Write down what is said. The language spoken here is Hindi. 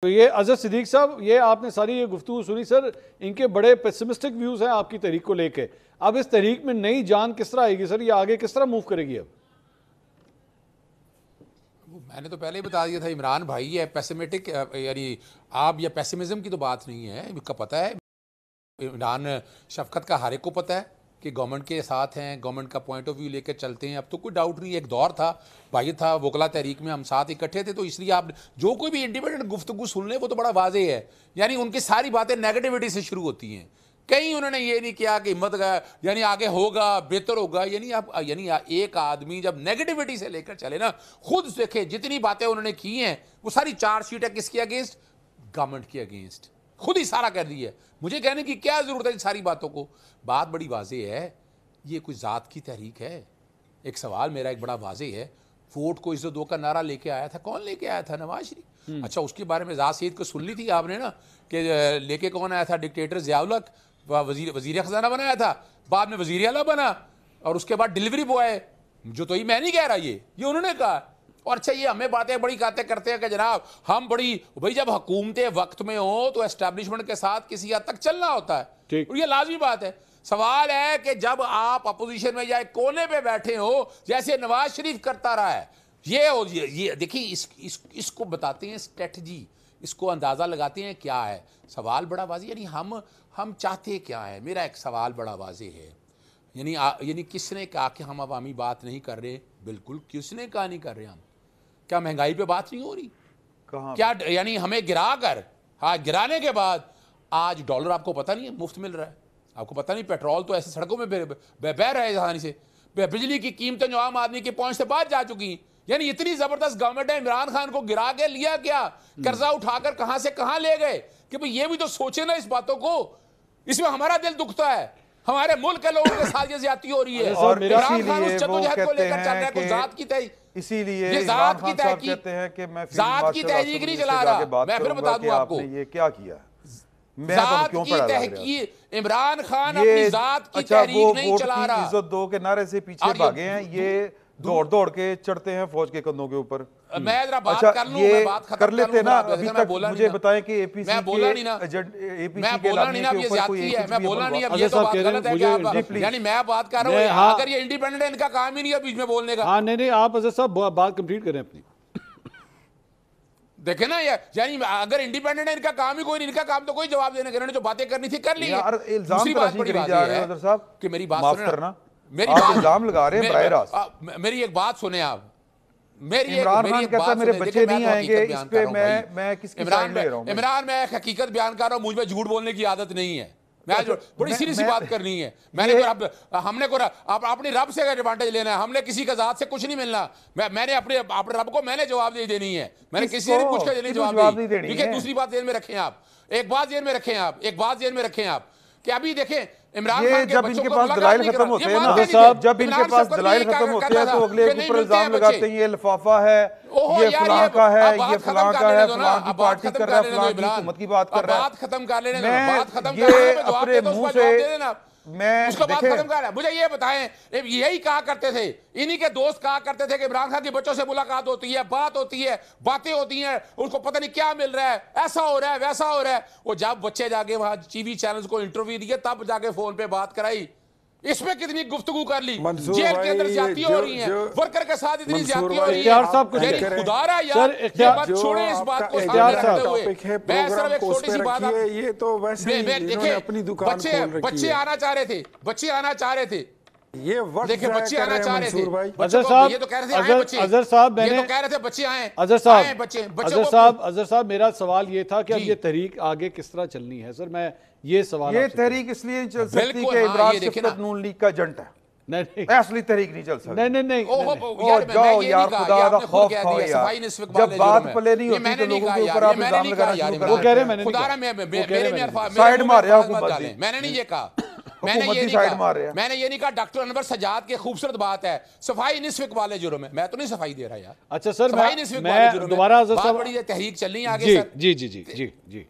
तो ये अजहर सिद्दीक साहब, ये आपने सारी ये गुफ्तगू सुनी सर, इनके बड़े पेसिमिस्टिक व्यूज़ हैं आपकी तहरीक को लेके। अब इस तहरीक में नई जान किस तरह आएगी सर, ये आगे किस तरह मूव करेगी? अब मैंने तो पहले ही बता दिया था, इमरान भाई है पेसिमेटिक, यानी आप या पेसिमिज्म की तो बात नहीं है, इसका पता है। इमरान शफकत का हर एक को पता है कि गवर्नमेंट के साथ हैं, गवर्नमेंट का पॉइंट ऑफ व्यू लेकर चलते हैं। अब तो कोई डाउट नहीं, एक दौर था, भाई था वकला तहरीक में, हम साथ इकट्ठे थे, तो इसलिए आप जो कोई भी इंडिपेंडेंट गुफ्तगू सुन ले वो तो बड़ा वाज़ेह है। यानी उनकी सारी बातें नेगेटिविटी से शुरू होती हैं। कहीं उन्होंने ये नहीं किया कि हिम्मत का यानी आगे होगा, बेहतर होगा, यानी आप यानी एक आदमी जब नेगेटिविटी से लेकर चले ना, खुद देखे जितनी बातें उन्होंने की हैं वो सारी चार्जशीट है किसके अगेंस्ट? गवर्नमेंट के अगेंस्ट। खुद ही सारा कर दी है। मुझे कहने की क्या जरूरत है इन सारी बातों को? बात बड़ी वाज़ेह है, ये कोई ज़ात की तहरीक है। एक सवाल मेरा एक बड़ा वाज़ेह है, वोट को इज्जत दो का नारा लेके आया था, कौन लेके आया था? नवाज शरीफ। अच्छा, उसके बारे में ज़ात सईद को सुन ली थी आपने ना, कि लेके कौन आया था? डिक्टेटर ज़िया-उल-हक, वजीर खजाना बनाया था, बाद में वजीर आला बना, और उसके बाद डिलीवरी बॉय, जो तो ये मैं नहीं कह रहा, ये उन्होंने कहा। और अच्छा, ये हमें बातें बड़ी कहते करते हैं कि जनाब हम बड़ी, भाई जब हुकूमतें वक्त में हो तो एस्टैब्लिशमेंट के साथ किसी हद तक चलना होता है, और ये लाजमी बात है। सवाल है कि जब आप अपोजिशन में या कोने पे बैठे हो, जैसे नवाज शरीफ करता रहा है, ये देखिए, इसको बताते हैं स्ट्रेटजी, इसको अंदाज़ा लगाते हैं क्या है। सवाल बड़ा वाज़ेह, यानी हम चाहते क्या है? मेरा एक सवाल बड़ा वाज़ेह है, यानी किसने कहा कि हम अवामी बात नहीं कर रहे? बिल्कुल, किसने कहा नहीं कर रहे हम? क्या महंगाई पे बात नहीं हो रही? कहाँ? क्या यानी हमें गिरा कर, हाँ, गिराने के बाद आज डॉलर आपको पता नहीं है मुफ्त मिल रहा है? आपको पता नहीं पेट्रोल तो ऐसे सड़कों में बह रहा है आसानी से, बिजली की कीमतें जो आम आदमी के पहुंच से बाहर जा चुकी हैं। यानी इतनी जबरदस्त गवर्नमेंट है, इमरान खान को गिरा के लिया क्या? कर्जा उठाकर कहां से कहां ले गए? कि भाई ये भी तो सोचे ना इस बातों को। इसमें हमारा दिल दुखता है, हमारे मुल्क के लोगों के साथ ये ज्यादती हो रही है, और इमरान खान उस जद्दोजहद को लेकर चल रहा है, कुछ जात की तहरीक, इसीलिए ये जात की तहरीक कहते हैं कि मैं जात की तहरीक नहीं चला रहा। मैं फिर बता दूं आपको ये क्या किया, जात की तहरीक, इमरान खान अपनी जात की तहरीक नहीं चला रहा। इज्जत दो के नारे से पीछे भागे हैं, ये दौड़ के चढ़ते हैं फौज के कंधों के ऊपर। मैं जरा बात कर लूं, मैं बात खत्म कर लेते ना। अभी तक मुझे बताएं कि एपीसी मैं बोला नहीं ना, मैं बोला नहीं ना, ये ज्यादती है, मैं बोला नहीं। अब ये तो बात गलत है कि आप, यानी मैं बात कर रहा हूं, अगर ये इंडिपेंडेंट है, इनका काम ही नहीं है बीच में बोलने का। हाँ, नहीं, आप अजहर साहब बात कंप्लीट करें अपनी। देखे ना, यानी अगर इंडिपेंडेंट है, इनका काम ही कोई नहीं, इनका काम तो कोई जवाब देने का नहीं, जो बातें करनी थी कर ली है। दूसरी बात बड़ी बात है कि मेरी बात सुनना, मेरी इल्जाम लगा रहे हैं बराह रास्त। मेरी एक बात सुने आप, इमरान खान कहता है मेरे बच्चे नहीं आएंगे, इस पे मैं किसकी साइड ले रहा हूं? इमरान, मैं हकीकत बयान कर रहा हूं, मुझ में झूठ बोलने की आदत नहीं है। मैं बड़ी सीरियस सी बात करनी है। हमने अपनी रब से एडवांटेज लेना है, हमने किसी का जात से कुछ नहीं मिलना। मैंने अपने रब को मैंने जवाब दे देनी है, मैंने किसी ने कुछ का जवाब नहीं देनी है। दूसरी बात जेल में रखें आप, एक बात जेल में रखें आप, एक बात जेल में रखें आप कि अभी देखें इमरान खान के जब इनके पास दलाइल खत्म होते हैं ना, जब इनके पास दलाइल खत्म होते हैं तो अगले ऊपर इल्जाम लगाते हैं ये लिफाफा है, ये फलां का है, ये फलां का है, फलां की पार्टी कर रहा है, फलां की हुकूमत की बात कर रहा है। बात खत्म कर लेने दो, बात खत्म कर ये अपने मुंह से मैं उसको बात खत्म कर रहा है। मुझे ये बताएं, यही कहा करते थे, इन्हीं के दोस्त कहा करते थे कि इमरान खान के बच्चों से मुलाकात होती है, बात होती है, बातें होती हैं, उसको पता नहीं क्या मिल रहा है, ऐसा हो रहा है, वैसा हो रहा है। वो जब बच्चे जाके वहां टीवी चैनल्स को इंटरव्यू दिए, तब जाके फोन पे बात कराई। इसमें कितनी गुफ्तगू कर ली, जेल के अंदर ज्यादती हो रही है, वर्कर के साथ इतनी ज्यादती हो रही है। खुदारा यार, ये बात छोड़े, इस बात को सामने रखते हुए मैं सिर्फ एक छोटी सी बात, ये तो वैसे देखिए, अपनी दुकान बच्चे आना चाह रहे थे, बच्चे आना चाह रहे थे, ये देखिए बच्चे आना चाह रहे थे, अजहर साहब, ये तो कह रहे थे बच्चे, अजहर साहब, ये तो कह रहे थे बच्चे आए, अजहर साहब, मेरा सवाल ये था कि अब ये तहरीक आगे किस तरह चलनी है सर? मैं ये सवाल, ये तहरीक इसलिए चल सकती है कि इमरान शफकत नून लीग का एजेंट है, नहीं असली तहरीक नहीं चल सकती। नहीं, जाओ यार, खुदा का खौफ खाओ यार, जब बात पले नहीं होती तो लोगों के ऊपर आप इल्जाम लगाना शुरू कर, वो कह रहे हैं, मैंने साइड मार रहा हुकूमत, मैंने नहीं ये कहा, मैंने ये नहीं कहा। डॉक्टर अनवर सज्जाद की खूबसूरत बात है, सफाई निस्फ वाले जुर्म है, मैं तो नहीं सफाई दे रहा यार। अच्छा सर, सफाई निस्फ वाले जुर्म है, दोबारा बड़ी तहरीक चल रही है आगे सर। जी।